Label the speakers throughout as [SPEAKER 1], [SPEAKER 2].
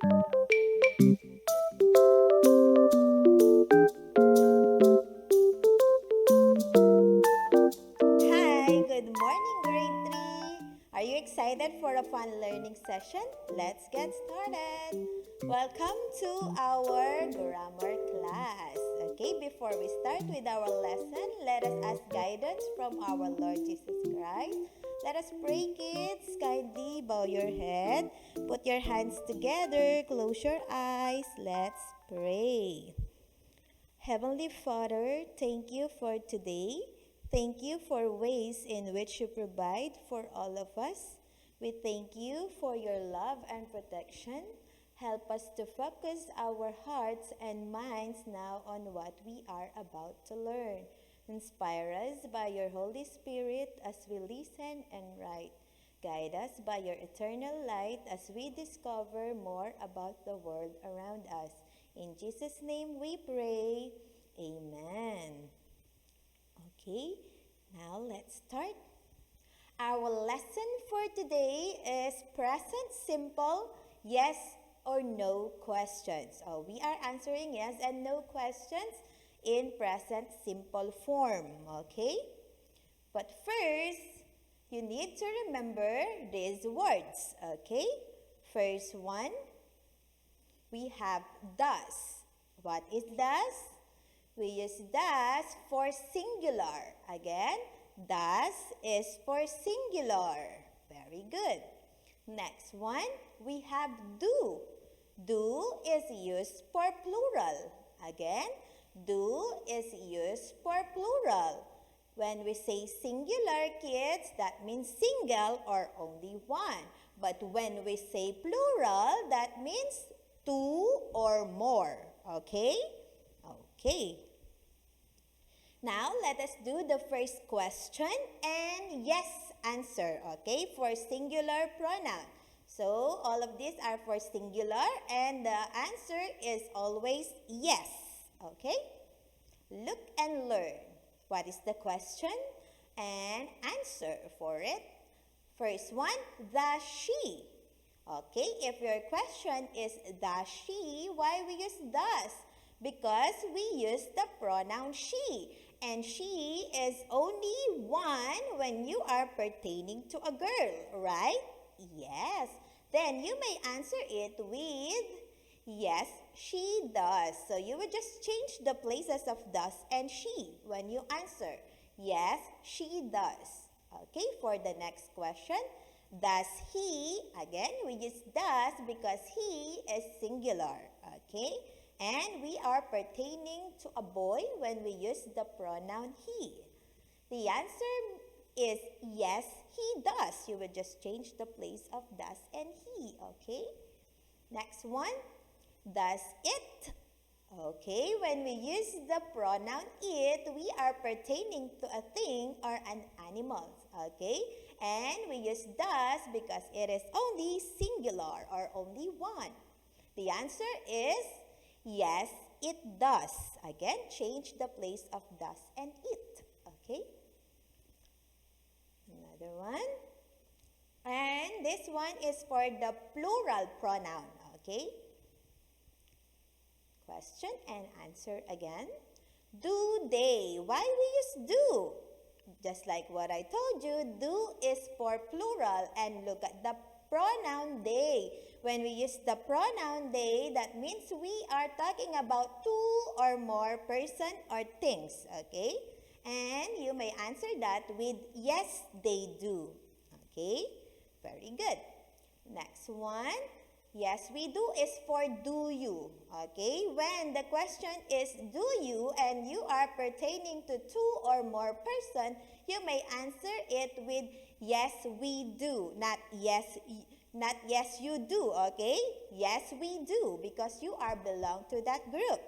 [SPEAKER 1] Hi, good morning, grade 3. Are you excited for a fun learning session? Let's get started. Welcome to our grammar class. Okay, before we start with our lesson, let us ask guidance from our Lord Jesus Christ. Let us pray, kids. Kindly bow your head. Put your hands together. Close your eyes. Let's pray. Heavenly Father, thank you for today. Thank you for ways in which you provide for all of us. We thank you for your love and protection. Help us to focus our hearts and minds now on what we are about to learn. Inspire us by your Holy Spirit as we listen and write. Guide us by your eternal light as we discover more about the world around us. In Jesus' name we pray. Amen. Okay, now let's start. Our lesson for today is present simple yes or no questions. We are answering yes and no questions in present simple form. Okay? But first, you need to remember these words. Okay? First one, we have does. What is does? We use does for singular. Again, does is for singular. Very good. Next one, we have do. Do is used for plural. Again, do is used for plural. When we say singular, kids, that means single or only one. But when we say plural, that means two or more. Okay? Okay. Now, let us do the first question and yes answer, okay, for singular pronoun. So, all of these are for singular and the answer is always yes, okay? Look and learn. What is the question and answer for it? First one, the she. Okay, if your question is does she, why we use does? Because we use the pronoun she. And she is only one when you are pertaining to a girl, right? Yes. Then you may answer it with yes, she does. So you would just change the places of does and she when you answer. Yes, she does. Okay, for the next question, does he, again, we use does because he is singular. Okay, and we are pertaining to a boy when we use the pronoun he. The answer is yes, he does. You would just change the place of does and he. Okay, next one, does it? Okay, when we use the pronoun it, we are pertaining to a thing or an animal. Okay, and we use does because it is only singular or only one. The answer is yes, it does. Again, change the place of does and it. Okay, another one. And this one is for the plural pronoun. Okay, question and answer again. Do they? Why we use do? Just like what I told you, do is for plural. And look at the pronoun they. When we use the pronoun they, that means we are talking about two or more person or things. Okay? And you may answer that with yes, they do. Okay? Very good. Next one. Yes, we do is for do you. Okay? When the question is do you and you are pertaining to two or more person, you may answer it with yes, we do. Not yes, you do. Okay? Yes, we do because you are belong to that group.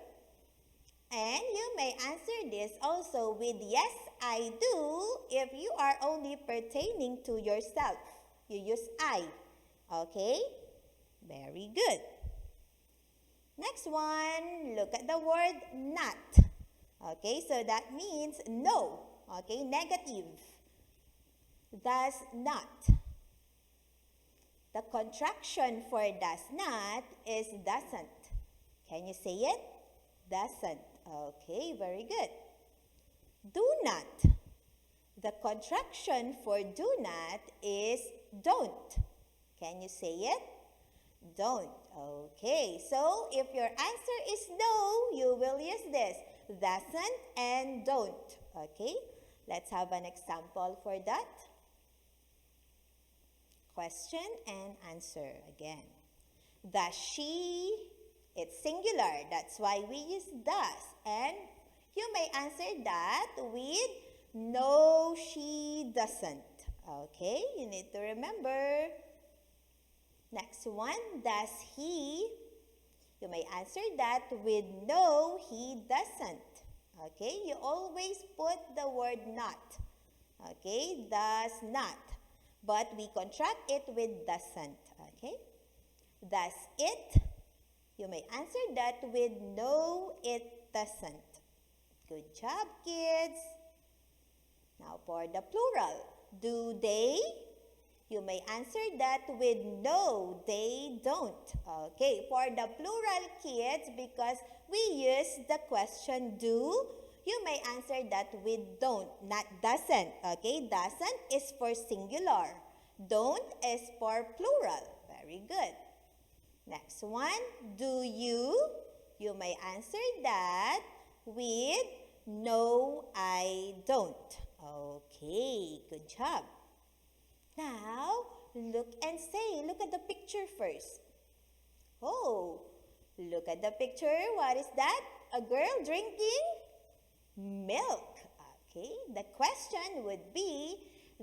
[SPEAKER 1] And you may answer this also with yes, I do if you are only pertaining to yourself. You use I. Okay? Very good. Next one, look at the word not. Okay, so that means no. Okay, negative. Does not. The contraction for does not is doesn't. Can you say it? Doesn't. Okay, very good. Do not. The contraction for do not is don't. Can you say it? Don't. Okay, so if your answer is no, you will use this. Doesn't and don't. Okay, let's have an example for that. Question and answer again. Does she? It's singular. That's why we use does. And you may answer that with no, she doesn't. Okay, you need to remember. Next one, does he? You may answer that with no, he doesn't. Okay, you always put the word not. Okay, does not. But we contract it with doesn't. Okay, does it? You may answer that with no, it doesn't. Good job, kids. Now for the plural, do they? You may answer that with no, they don't. Okay, for the plural, kids, because we use the question do, you may answer that with don't, not doesn't. Okay, doesn't is for singular. Don't is for plural. Very good. Next one, do you? You may answer that with no, I don't. Okay, good job. Now, look and say, look at the picture first. Oh, look at the picture. What is that? A girl drinking milk. Okay, the question would be,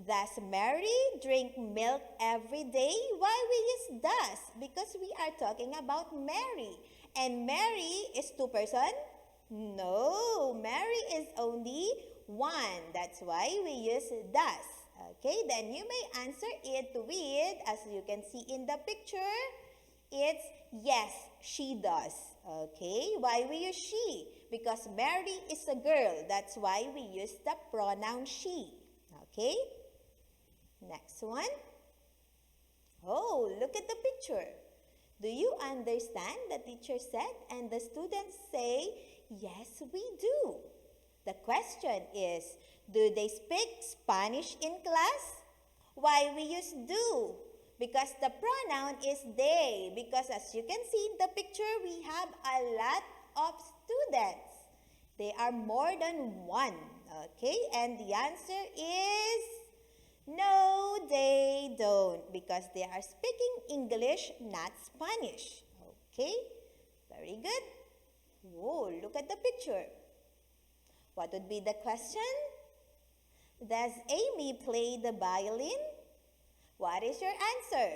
[SPEAKER 1] does Mary drink milk every day? Why we use does? Because we are talking about Mary. And Mary is two person? No, Mary is only one. That's why we use does. Okay, then you may answer it with, as you can see in the picture, it's yes, she does. Okay, why we use she? Because Mary is a girl. That's why we use the pronoun she. Okay, next one. Oh, look at the picture. Do you understand? The teacher said, and the students say, yes, we do. The question is, do they speak Spanish in class? Why we use do? Because the pronoun is they. Because as you can see in the picture, we have a lot of students. They are more than one. Okay, and the answer is no, they don't. Because they are speaking English, not Spanish. Okay, very good. Whoa, look at the picture. What would be the question? Does Amy play the violin? What is your answer?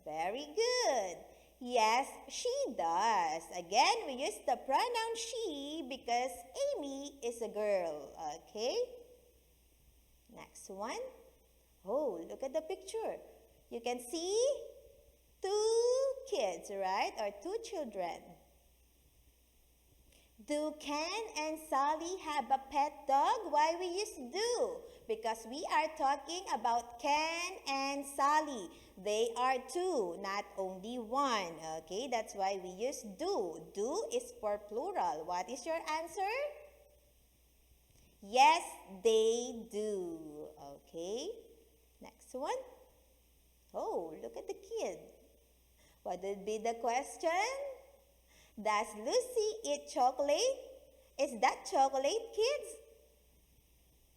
[SPEAKER 1] Very good. Yes, she does. Again, we use the pronoun she because Amy is a girl. Okay? Next one. Oh, look at the picture. You can see two kids, right? Or two children. Do Ken and Sally have a pet dog? Why we use do? Because we are talking about Ken and Sally. They are two, not only one. Okay, that's why we use do. Do is for plural. What is your answer? Yes, they do. Okay, next one. Oh, look at the kid. What would be the question? Does Lucy eat chocolate? Is that chocolate, kids?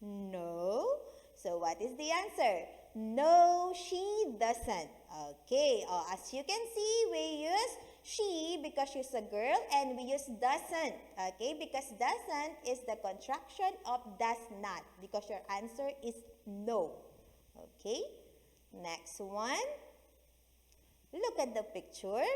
[SPEAKER 1] No. So what is the answer? No, she doesn't. Okay. As you can see, we use she because she's a girl and we use doesn't. Okay. Because doesn't is the contraction of does not. Because your answer is no. Okay. Next one. Look at the picture.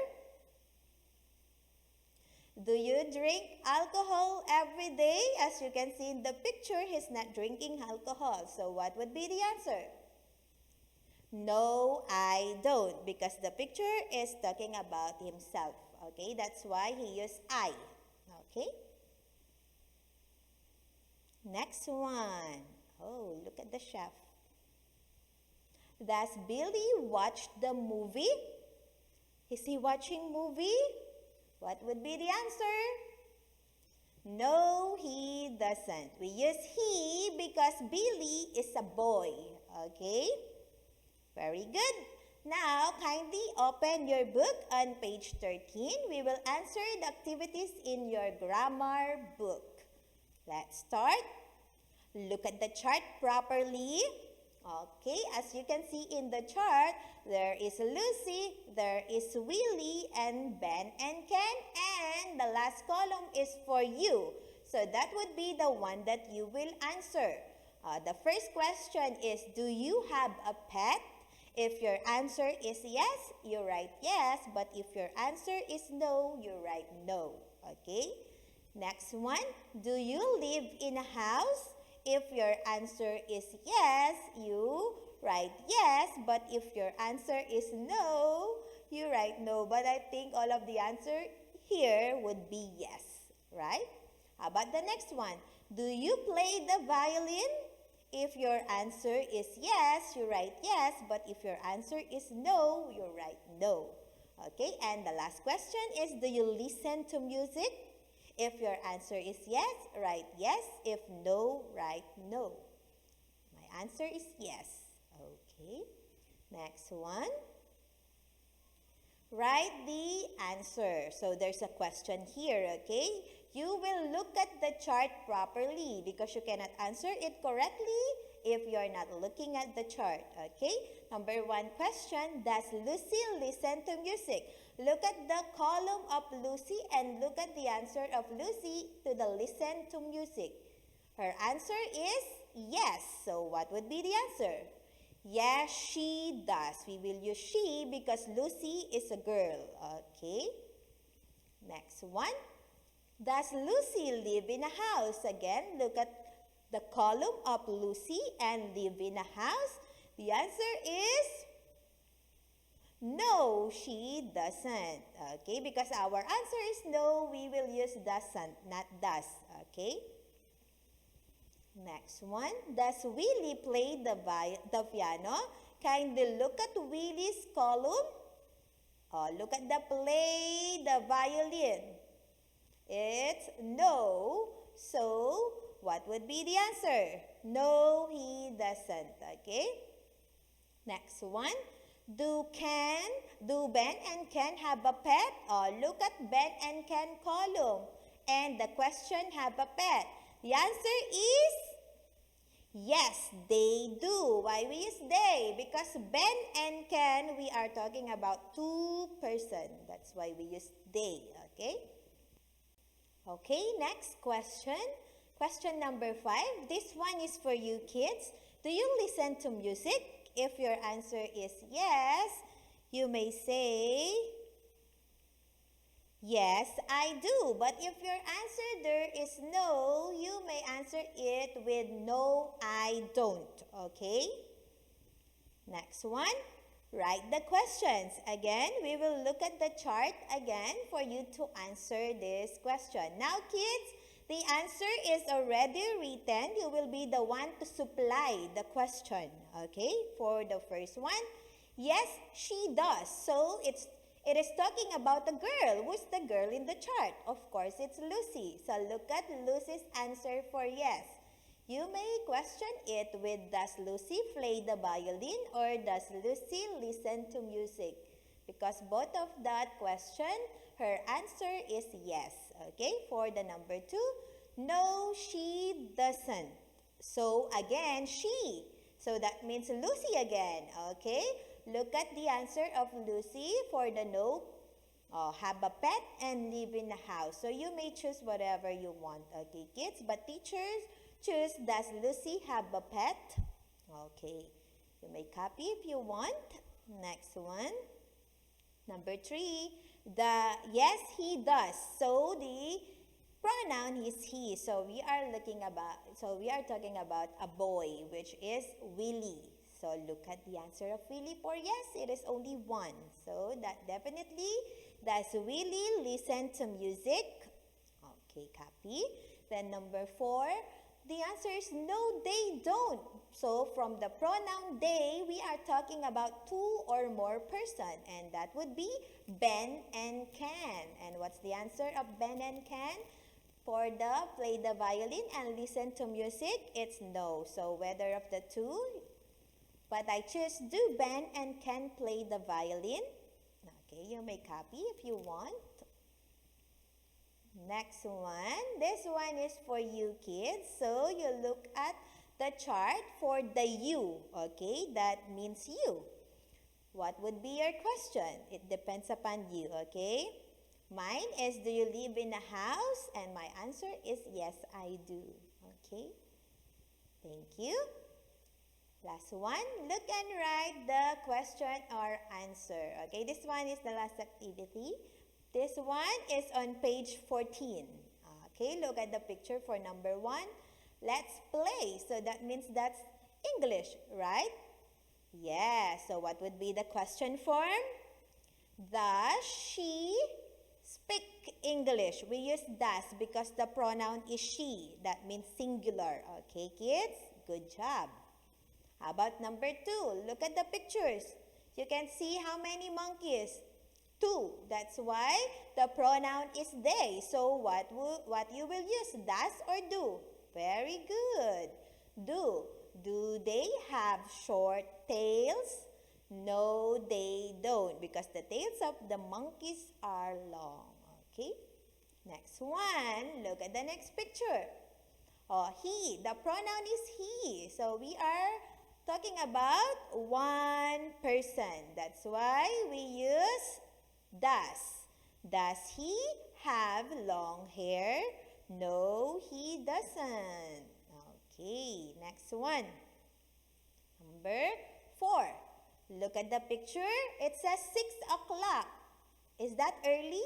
[SPEAKER 1] Do you drink alcohol every day? As you can see in the picture, he's not drinking alcohol. So what would be the answer? No, I don't. Because the picture is talking about himself. Okay, that's why he used I. Okay. Next one. Oh, look at the chef. Does Billy watch the movie? Is he watching movie? What would be the answer? No, he doesn't. We use he because Billy is a boy. Okay? Very good. Now, kindly open your book on page 13. We will answer the activities in your grammar book. Let's start. Look at the chart properly. Okay, as you can see in the chart, there is Lucy, there is Willie, and Ben and Ken, and the last column is for you. So that would be the one that you will answer. The first question is, do you have a pet? If your answer is yes, you write yes, but if your answer is no, you write no. Okay? Next one, do you live in a house? If your answer is yes, you write yes, but if your answer is no, you write no. But I think all of the answer here would be yes, right? How about the next one? Do you play the violin? If your answer is yes, you write yes, but if your answer is no, you write no. Okay, and the last question is, do you listen to music? If your answer is yes, write yes. If no, write no. My answer is yes. Okay. Next one. Write the answer. So there's a question here, okay? You will look at the chart properly because you cannot answer it correctly if you're not looking at the chart, okay? Number one question, does Lucy listen to music? Look at the column of Lucy and look at the answer of Lucy to the listen to music. Her answer is yes. So what would be the answer? Yes, she does. We will use she because Lucy is a girl. Okay. Next one. Does Lucy live in a house? Again, look at the column of Lucy and live in a house. The answer is no, she doesn't. Okay, because our answer is no, we will use doesn't, not does. Okay. Next one. Does Willie play the piano? Kindly look at Willie's column. Oh, look at the play the violin. It's no. So, what would be the answer? No, he doesn't. Okay. Next one. Do Ben and Ken have a pet? Oh, look at Ben and Ken column. And the question, have a pet. The answer is yes, they do. Why we use they? Because Ben and Ken, we are talking about two persons. That's why we use they. Okay? Okay, next question. Question number 5. This one is for you kids. Do you listen to music? If your answer is yes, you may say, yes, I do. But if your answer there is no, you may answer it with no, I don't. Okay? Next one, write the questions. Again, we will look at the chart again for you to answer this question. Now, kids, the answer is already written. You will be the one to supply the question. Okay? For the first one, yes, she does. So, it is talking about a girl. Who's the girl in the chart? Of course, it's Lucy. So, look at Lucy's answer for yes. You may question it with, does Lucy play the violin or does Lucy listen to music? Because both of that question, her answer is yes. Okay, for the number 2, no, she doesn't. So, again, she. So, that means Lucy again. Okay, look at the answer of Lucy for the no. Have a pet and live in a house. So, you may choose whatever you want. Okay, kids. But teachers choose, does Lucy have a pet? Okay, you may copy if you want. Next one. Number 3. Yes, he does. So, the pronoun is he. So, we are talking about a boy, which is Willie. So, look at the answer of Willie for yes. It is only one. So, that definitely, does Willie listen to music? Okay, copy. Then number 4, The answer is no, they don't. So from the pronoun they, we are talking about two or more person, and that would be Ben and Ken. And what's the answer of Ben and Ken? For the play the violin and listen to music, it's no. So whether of the two, but I choose do Ben and Ken play the violin? Okay, you may copy if you want. Next one. This one is for you kids. So you look at the chart for the you. Okay, that means you. What would be your question? It depends upon you. Okay. Mine is, do you live in a house? And my answer is yes, I do. Okay. Thank you. Last one. Look and write the question or answer. Okay, this one is the last activity. This one is on page 14. Okay, look at the picture for number 1. Let's play. So that means that's English, right? Yes. So what would be the question form? Does she speak English? We use does because the pronoun is she. That means singular. Okay, kids? Good job. How about number 2? Look at the pictures. You can see how many monkeys? 2. That's why the pronoun is they. So what you will use? Does or do? Very good. Do. Do they have short tails? No, they don't, because the tails of the monkeys are long. Okay? Next one. Look at the next picture. Oh, he. The pronoun is he. So we are talking about one person. That's why we use does. Does he have long hair? No, he doesn't. Okay, next one. Number 4. Look at the picture. It says 6 o'clock. Is that early?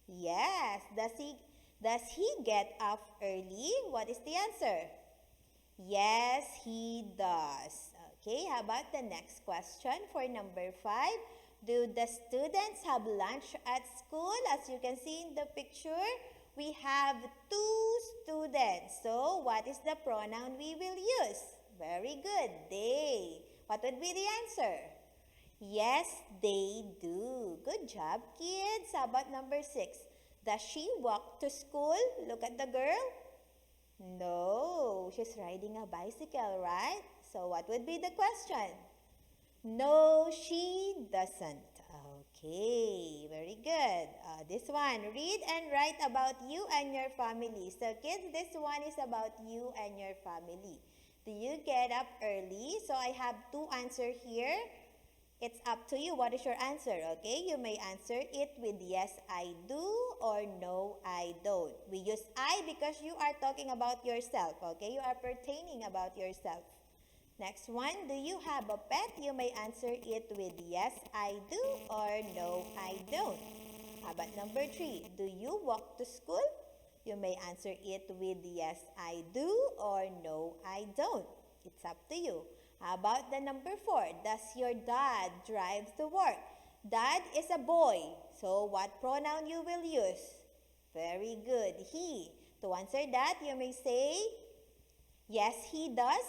[SPEAKER 1] Yes. Does he get up early? What is the answer? Yes, he does. Okay, how about the next question for number 5? Do the students have lunch at school? As you can see in the picture, we have 2 students. So, what is the pronoun we will use? Very good, they. What would be the answer? Yes, they do. Good job, kids. How about number 6? Does she walk to school? Look at the girl. No, she's riding a bicycle, right? So, what would be the question? No, she doesn't. Okay, very good. This one, read and write about you and your family. So kids, this one is about you and your family. Do you get up early? So I have 2 answers here. It's up to you. What is your answer? Okay, you may answer it with yes, I do, or no, I don't. We use I because you are talking about yourself. Okay, you are pertaining about yourself. Next one, do you have a pet? You may answer it with yes, I do, or no, I don't. How about number 3? Do you walk to school? You may answer it with yes, I do, or no, I don't. It's up to you. How about the number 4? Does your dad drive to work? Dad is a boy. So what pronoun you will use? Very good, he. To answer that, you may say, yes, he does,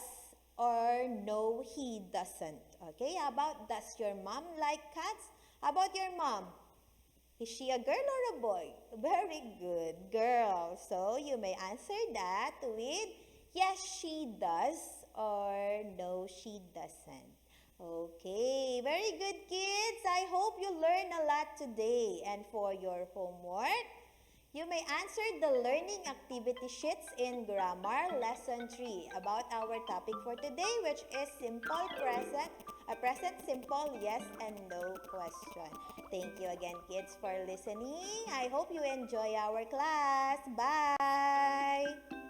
[SPEAKER 1] or no, he doesn't. Okay, how about does your mom like cats? How about your mom? Is she a girl or a boy? Very good, girl. So you may answer that with yes, she does, or no, she doesn't. Okay, very good, kids. I hope you learned a lot today. And for your homework, you may answer the learning activity sheets in Grammar Lesson 3 about our topic for today, which is simple present, present simple yes and no question. Thank you again, kids, for listening. I hope you enjoy our class. Bye!